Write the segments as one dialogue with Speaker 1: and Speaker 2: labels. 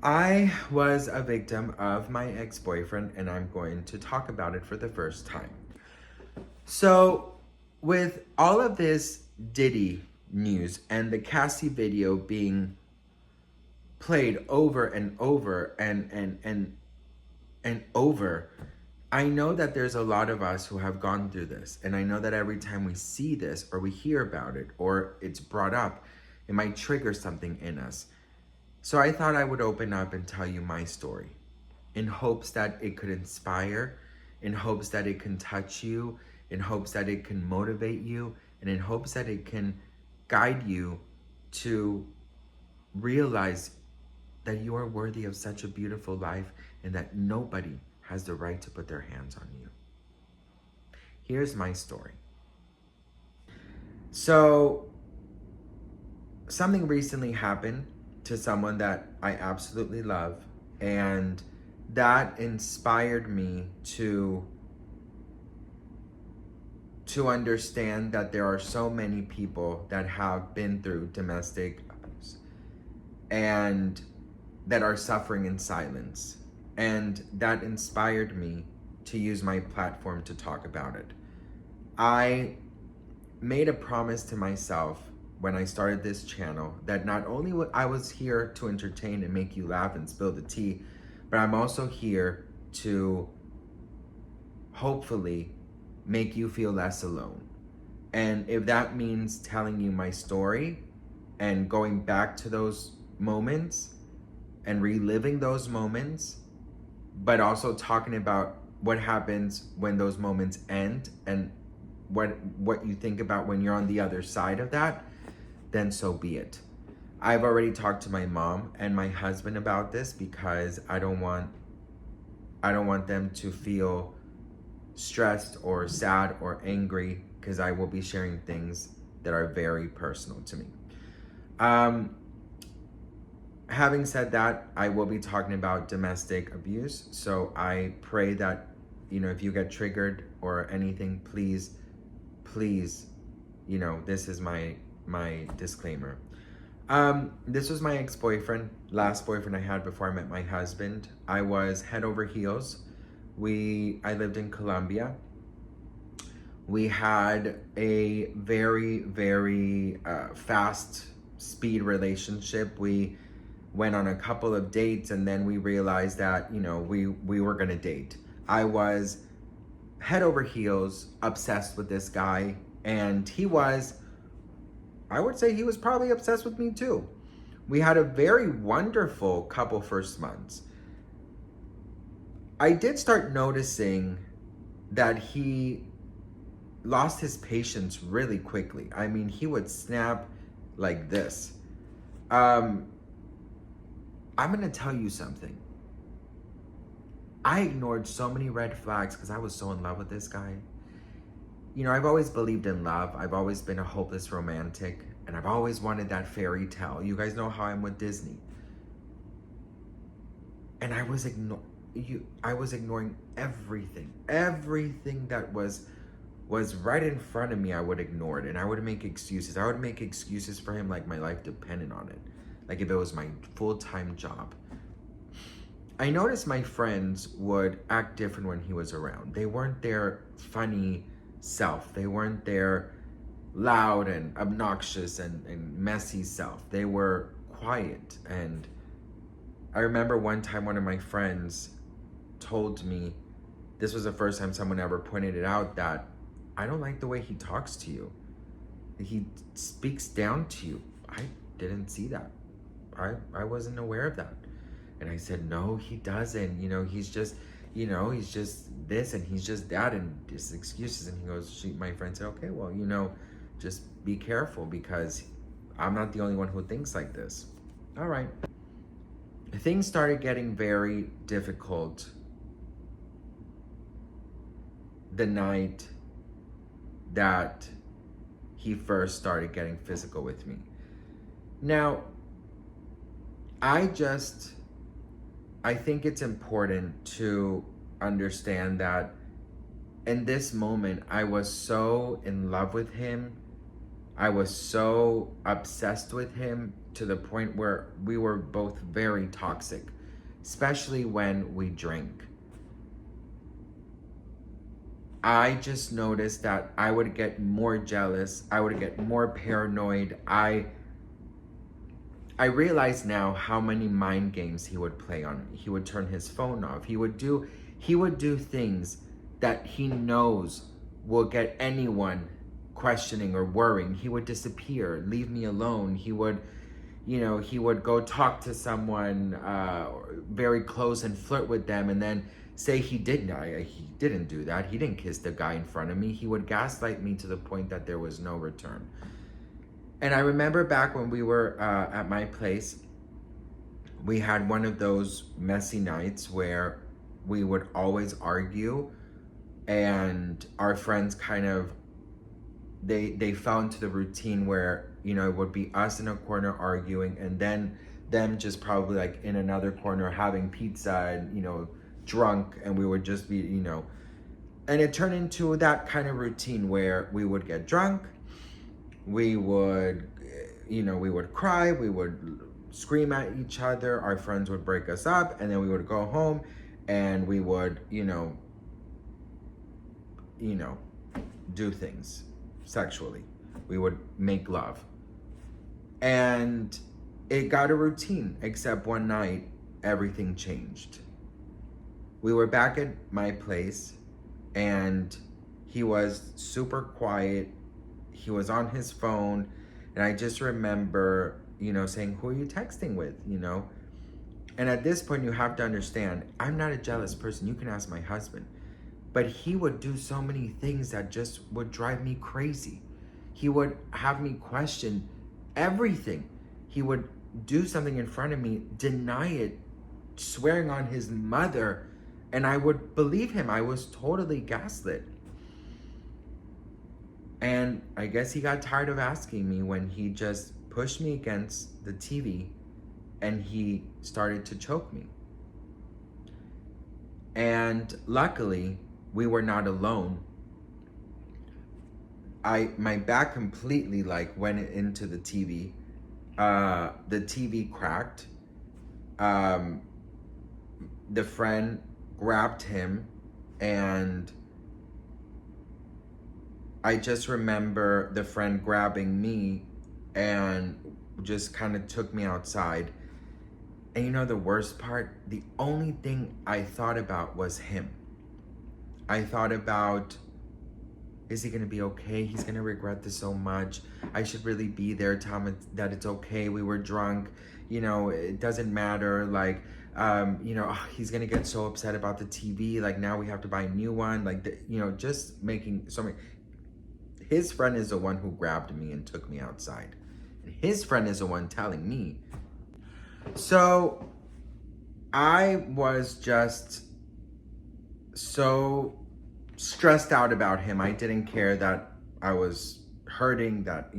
Speaker 1: I was a victim of my ex-boyfriend, and I'm going to talk about it for the first time. So, with all of this Diddy news and the Cassie video being played over and over and over, I know that there's a lot of us who have gone through this, and I know that every time we see this or we hear about it or it's brought up, it might trigger something in us. So I thought I would open up and tell you my story in hopes that it could inspire, in hopes that it can touch you, in hopes that it can motivate you, and in hopes that it can guide you to realize that you are worthy of such a beautiful life and that nobody has the right to put their hands on you. Here's my story. So, something recently happened to someone that I absolutely love, and that inspired me to understand that there are so many people that have been through domestic abuse and that are suffering in silence. And that inspired me to use my platform to talk about it. I made a promise to myself when I started this channel that not only would I was here to entertain and make you laugh and spill the tea, but I'm also here to hopefully make you feel less alone. And if that means telling you my story and going back to those moments and reliving those moments, but also talking about what happens when those moments end and what you think about when you're on the other side of that, then so be it. I've already talked to my mom and my husband about this because I don't want them to feel stressed or sad or angry, because I will be sharing things that are very personal to me. Having said that, I will be talking about domestic abuse. So I pray that, if you get triggered or anything, please, this is my disclaimer. This was my ex-boyfriend, last boyfriend I had before I met my husband. I was head over heels. I lived in Colombia. We had a very, very fast speed relationship. We went on a couple of dates, and then we realized that, we were gonna date. I was head over heels obsessed with this guy, and I would say he was probably obsessed with me too. We had a very wonderful couple first months. I did start noticing that he lost his patience really quickly. I mean, he would snap like this. I'm gonna tell you something. I ignored so many red flags because I was so in love with this guy. I've always believed in love. I've always been a hopeless romantic, and I've always wanted that fairy tale. You guys know how I'm with Disney. And I was ignoring everything. Everything that was right in front of me, I would ignore it, and I would make excuses. I would make excuses for him like my life depended on it. Like if it was my full-time job. I noticed my friends would act different when he was around. They weren't their funny self. They weren't their loud and obnoxious and messy self. They were quiet. And I remember one time one of my friends told me, this was the first time someone ever pointed it out, that I don't like the way he talks to you. He speaks down to you. I didn't see that. I wasn't aware of that. And I said, no, he doesn't. He's just this and he's just that and just excuses. And he goes, my friend said, okay, well, just be careful because I'm not the only one who thinks like this. All right. Things started getting very difficult the night that he first started getting physical with me. Now, I think it's important to understand that in this moment, I was so in love with him. I was so obsessed with him to the point where we were both very toxic, especially when we drank. I just noticed that I would get more jealous. I would get more paranoid. I realize now how many mind games he would play on me. He would turn his phone off. He would do things that he knows will get anyone questioning or worrying. He would disappear, leave me alone. He would, he would go talk to someone very close and flirt with them, and then say he didn't. He didn't do that. He didn't kiss the guy in front of me. He would gaslight me to the point that there was no return. And I remember back when we were at my place, we had one of those messy nights where we would always argue, and our friends kind of, they fell into the routine where, it would be us in a corner arguing, and then them just probably like in another corner having pizza and, drunk, and we would just be, and it turned into that kind of routine where we would get drunk, we would, we would cry, we would scream at each other, our friends would break us up, and then we would go home and we would, do things sexually. We would make love. And it got a routine, except one night, everything changed. We were back at my place, and he was super quiet. He was on his phone, and I just remember, saying, "Who are you texting with?" And at this point, you have to understand, I'm not a jealous person. You can ask my husband. But he would do so many things that just would drive me crazy. He would have me question everything. He would do something in front of me, deny it, swearing on his mother, and I would believe him. I was totally gaslit. And I guess he got tired of asking me when he just pushed me against the TV and he started to choke me. And luckily, we were not alone. My back completely went into the TV. The TV cracked. The friend grabbed him, and I just remember the friend grabbing me and just kind of took me outside. And the worst part, the only thing I thought about was him. I thought about, is he gonna be okay? He's gonna regret this so much. I should really be there, tell him that it's okay. We were drunk, it doesn't matter. He's gonna get so upset about the TV. Now we have to buy a new one. Just making so many. His friend is the one who grabbed me and took me outside. And his friend is the one telling me. So I was just so stressed out about him. I didn't care that I was hurting, that,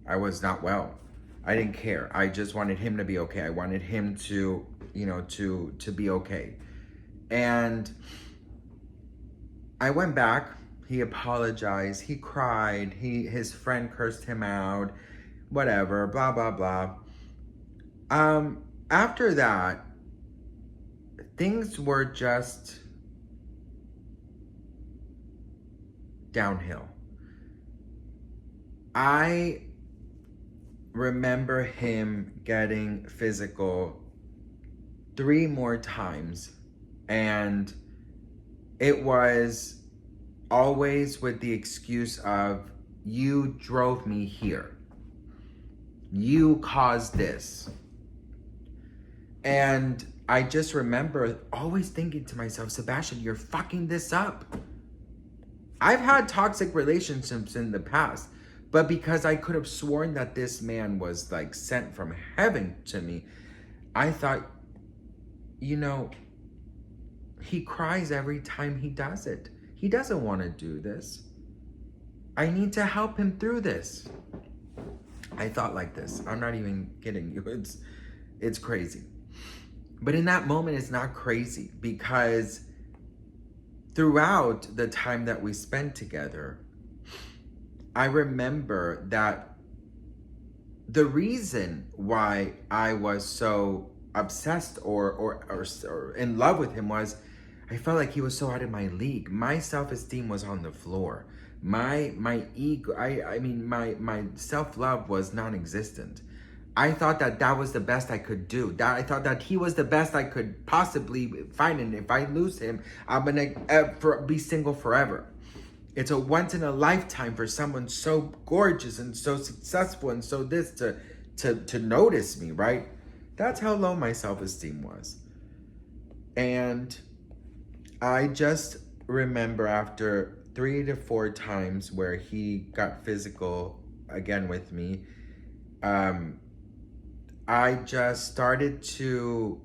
Speaker 1: I was not well. I didn't care. I just wanted him to be okay. I wanted him to, to be okay. And I went back. He apologized. He cried. His friend cursed him out. Whatever. Blah, blah, blah. After that, things were just downhill. I remember him getting physical 3 more times, and it was always with the excuse of, you drove me here. You caused this. And I just remember always thinking to myself, Sebastian, you're fucking this up. I've had toxic relationships in the past, but because I could have sworn that this man was sent from heaven to me, I thought, he cries every time he does it. He doesn't want to do this. I need to help him through this. I thought like this. I'm not even kidding you. It's crazy. But in that moment, it's not crazy, because throughout the time that we spent together, I remember that the reason why I was so obsessed or in love with him was I felt like he was so out of my league. My self-esteem was on the floor. My ego, I mean my self-love was non-existent. I thought that that was the best I could do. That I thought that he was the best I could possibly find, and if I lose him, I'm gonna be single forever. It's a once in a lifetime for someone so gorgeous and so successful and so this to notice me, right? That's how low my self-esteem was. And I just remember after 3 to 4 times where he got physical again with me, I just started to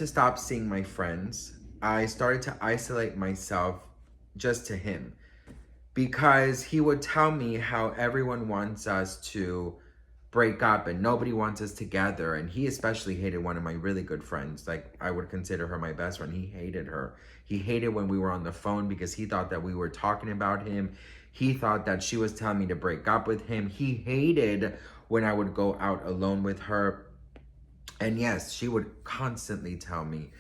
Speaker 1: stop seeing my friends. I started to isolate myself just to him, because he would tell me how everyone wants us to break up and nobody wants us together. And he especially hated one of my really good friends. Like, I would consider her my best friend. He hated her. He hated when we were on the phone because he thought that we were talking about him. He thought that she was telling me to break up with him. He hated when I would go out alone with her. And yes, she would constantly tell me,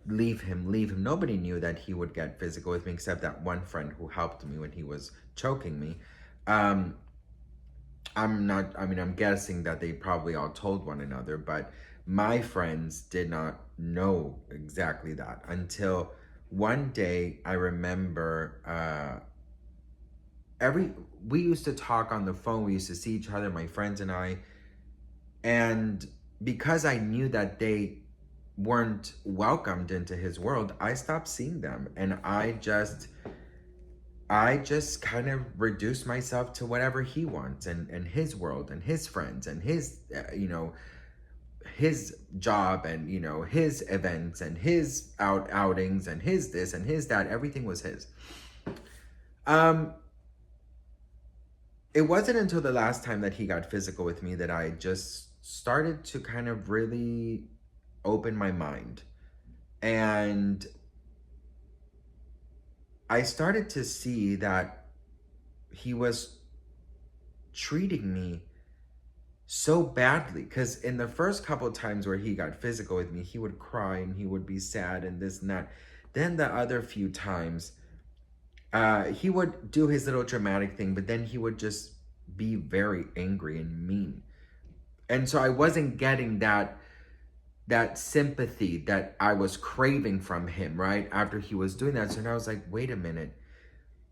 Speaker 1: leave him, leave him. Nobody knew that he would get physical with me except that one friend who helped me when he was choking me. I'm guessing that they probably all told one another, but my friends did not know exactly that until one day. I remember we used to talk on the phone. We used to see each other, my friends and I. And because I knew that they weren't welcomed into his world, I stopped seeing them. And I just kind of reduced myself to whatever he wants and his world and his friends and his, his job and, his events and his outings and his this and his that. Everything was his. It wasn't until the last time that he got physical with me that I just started to kind of really open my mind. And I started to see that he was treating me so badly. Because in the first couple of times where he got physical with me, he would cry and he would be sad and this and that. Then the other few times, he would do his little dramatic thing, but then he would just be very angry and mean. And so I wasn't getting that sympathy that I was craving from him, right? After he was doing that. So now I was like, wait a minute,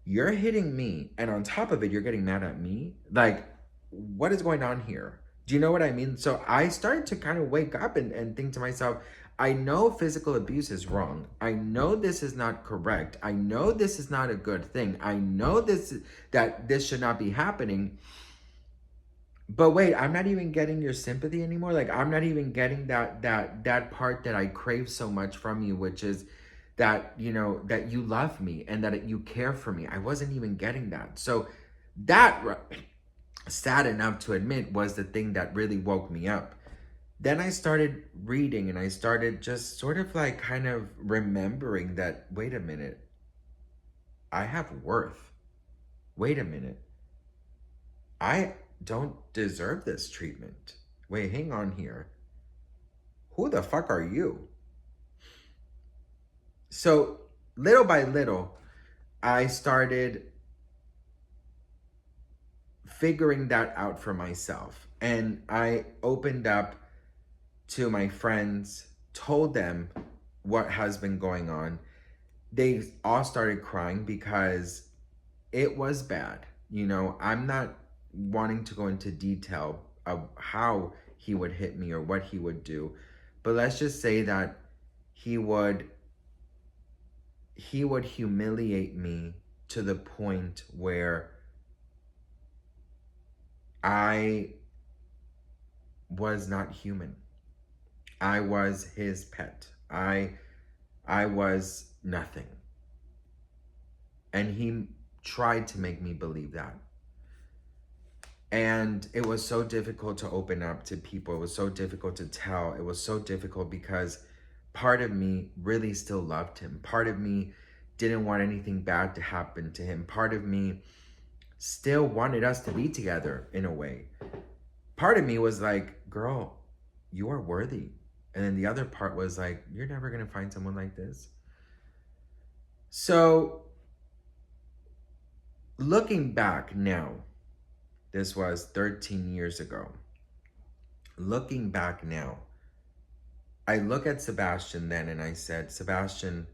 Speaker 1: you're hitting me, and on top of it, you're getting mad at me? Like, what is going on here? Do you know what I mean? So I started to kind of wake up and think to myself, I know physical abuse is wrong. I know this is not correct. I know this is not a good thing. I know that this should not be happening. But wait, I'm not even getting your sympathy anymore. Like, I'm not even getting that part that I crave so much from you, which is that, that you love me and that you care for me. I wasn't even getting that. So that, sad enough to admit, was the thing that really woke me up. Then I started reading and I started just sort of like kind of remembering that, wait a minute, I have worth. Wait a minute. I don't deserve this treatment. Wait, hang on here. Who the fuck are you? So little by little, I started figuring that out for myself. And I opened up to my friends, told them what has been going on. They all started crying because it was bad. I'm not wanting to go into detail of how he would hit me or what he would do, but let's just say that he would humiliate me to the point where I was not human. I was his pet. I was nothing. And he tried to make me believe that. And it was so difficult to open up to people. It was so difficult to tell. It was so difficult because part of me really still loved him. Part of me didn't want anything bad to happen to him. Part of me still wanted us to be together in a way. Part of me was like, girl, you are worthy. And then the other part was like, you're never going to find someone like this. So looking back now, this was 13 years ago. Looking back now, I look at Sebastian then and I said, Sebastian,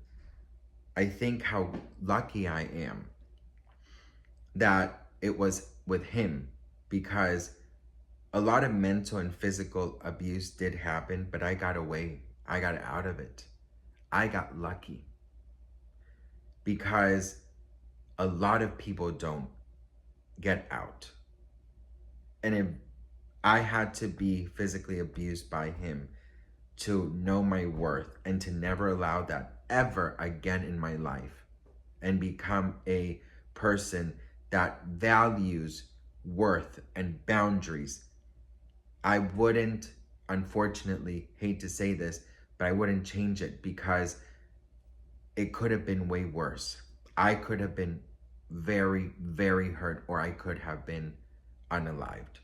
Speaker 1: I think how lucky I am that it was with him, because a lot of mental and physical abuse did happen, but I got away. I got out of it. I got lucky, because a lot of people don't get out. And if I had to be physically abused by him to know my worth and to never allow that ever again in my life, and become a person that values worth and boundaries, I wouldn't, unfortunately, hate to say this, but I wouldn't change it, because it could have been way worse. I could have been very, very hurt, or I could have been unalived.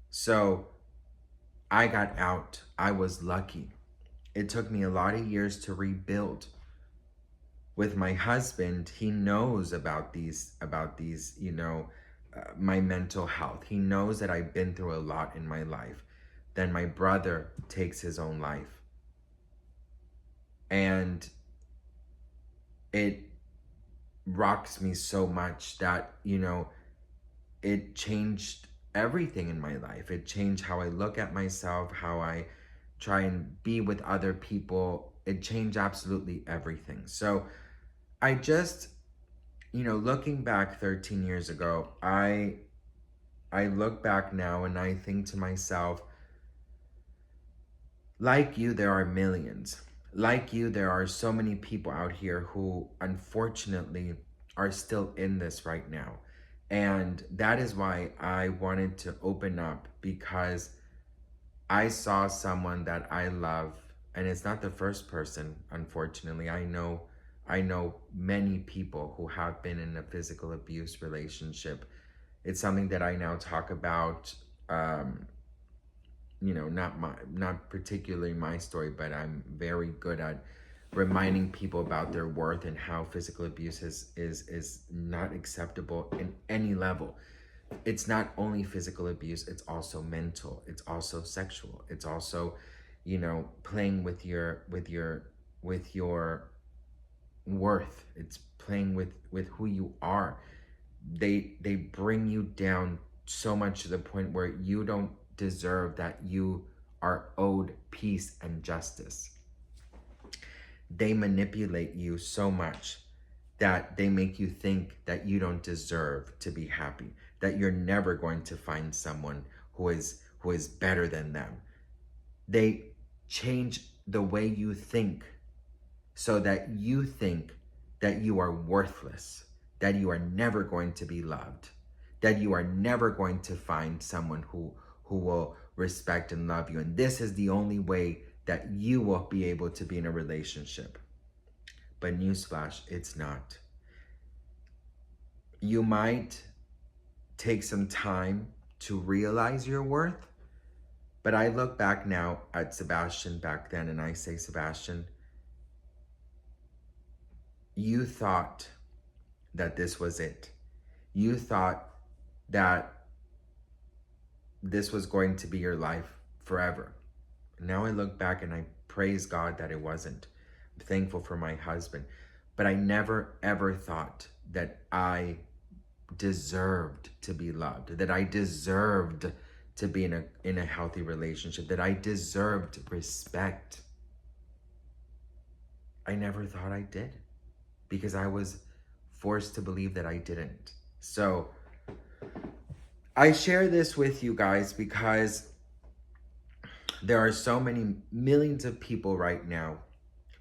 Speaker 1: So I got out. I was lucky. It took me a lot of years to rebuild. With my husband, he knows about these, my mental health. He knows that I've been through a lot in my life. Then my brother takes his own life. And it rocks me so much that, it changed everything in my life. It changed how I look at myself, how I try and be with other people. It changed absolutely everything. So I just, looking back 13 years ago, I look back now and I think to myself, like you, there are millions. Like you, there are so many people out here who unfortunately are still in this right now. And that is why I wanted to open up, because I saw someone that I love, and it's not the first person, unfortunately. I know many people who have been in a physical abuse relationship. It's something that I now talk about, not particularly my story, but I'm very good at reminding people about their worth and how physical abuse is not acceptable in any level. It's not only physical abuse, it's also mental, it's also sexual, it's also, playing with your worth. It's playing with who you are. They bring you down so much to the point where you don't deserve that. You are owed peace and justice. They manipulate you so much that they make you think that you don't deserve to be happy, that you're never going to find someone who is better than them. They change the way you think so that you think that you are worthless, that you are never going to be loved, that you are never going to find someone who will respect and love you. And this is the only way that you will be able to be in a relationship. But newsflash, it's not. You might take some time to realize your worth, but I look back now at Sebastian back then and I say, Sebastian, you thought that this was it. You thought that this was going to be your life forever. Now I look back and I praise God that it wasn't. I'm thankful for my husband. But I never, ever thought that I deserved to be loved, that I deserved to be in a healthy relationship, that I deserved respect. I never thought I did, because I was forced to believe that I didn't. So I share this with you guys because there are so many millions of people right now.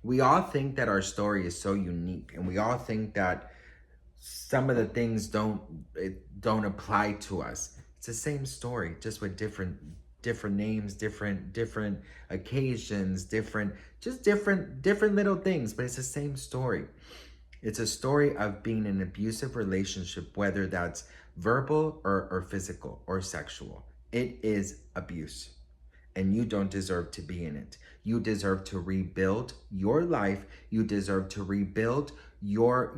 Speaker 1: We all think that our story is so unique, and we all think that some of the things don't apply to us. It's the same story, just with different names, different occasions, different little things, but it's the same story. It's a story of being in an abusive relationship, whether that's verbal or physical or sexual. It is abuse. And you don't deserve to be in it. You deserve to rebuild your life. You deserve to rebuild your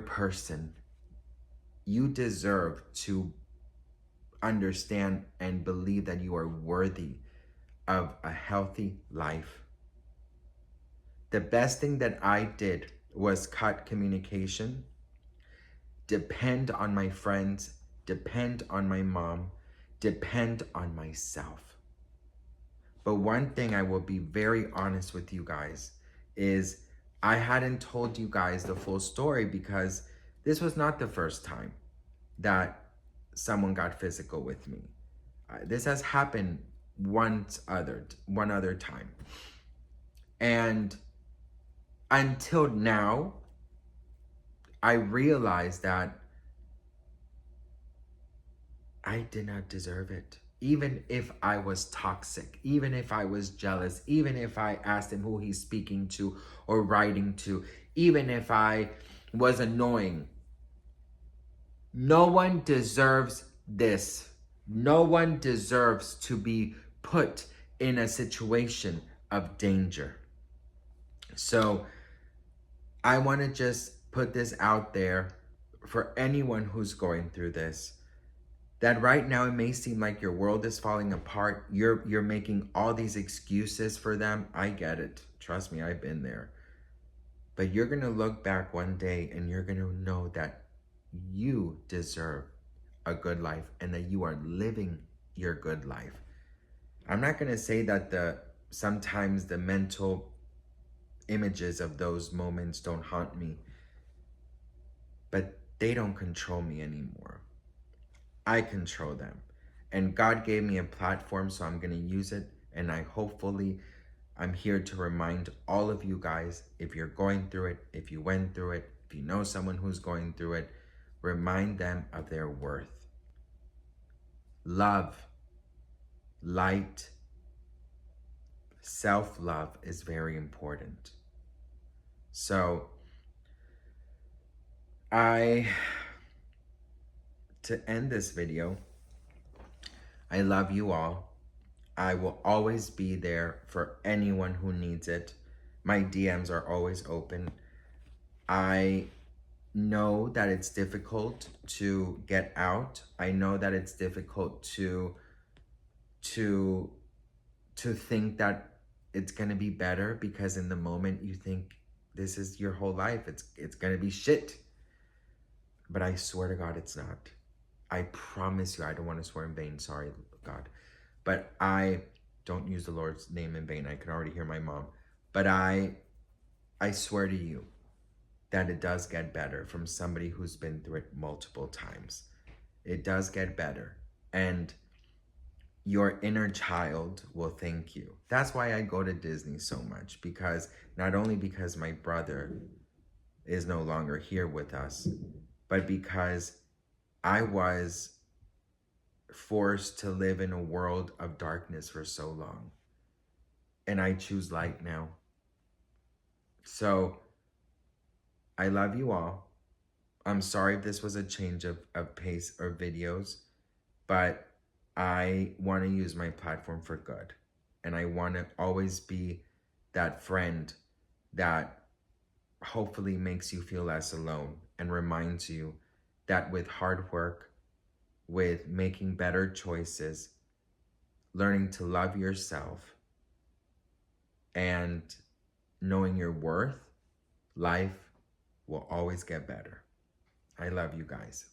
Speaker 1: person. You deserve to understand and believe that you are worthy of a healthy life. The best thing that I did was cut communication, depend on my friends, depend on my mom, depend on myself. But one thing I will be very honest with you guys is I hadn't told you guys the full story because this was not the first time that someone got physical with me. This has happened one other time. And until now, I realized that I did not deserve it. Even if I was toxic, even if I was jealous, even if I asked him who he's speaking to or writing to, even if I was annoying, no one deserves this. No one deserves to be put in a situation of danger. So I want to just put this out there for anyone who's going through this, that right now it may seem like your world is falling apart. You're making all these excuses for them. I get it. Trust me, I've been there. But you're going to look back one day and you're going to know that you deserve a good life and that you are living your good life. I'm not going to say that sometimes the mental images of those moments don't haunt me, but they don't control me anymore. I control them. And God gave me a platform, so I'm going to use it. And I'm here to remind all of you guys, if you're going through it, if you went through it, if you know someone who's going through it, remind them of their worth. Love, light, self-love is very important. So, to end this video, I love you all. I will always be there for anyone who needs it. My DMs are always open. I know that it's difficult to get out. I know that it's difficult to think that it's gonna be better, because in the moment you think this is your whole life. It's gonna be shit. But I swear to God, it's not. I promise you, I don't want to swear in vain. Sorry, God. But I don't use the Lord's name in vain. I can already hear my mom. But I swear to you that it does get better from somebody who's been through it multiple times. It does get better. And your inner child will thank you. That's why I go to Disney so much, because not only because my brother is no longer here with us, but because I was forced to live in a world of darkness for so long. And I choose light now. So I love you all. I'm sorry if this was a change of pace or videos, but I want to use my platform for good. And I want to always be that friend that hopefully makes you feel less alone and reminds you that with hard work, with making better choices, learning to love yourself, and knowing your worth, life will always get better. I love you guys.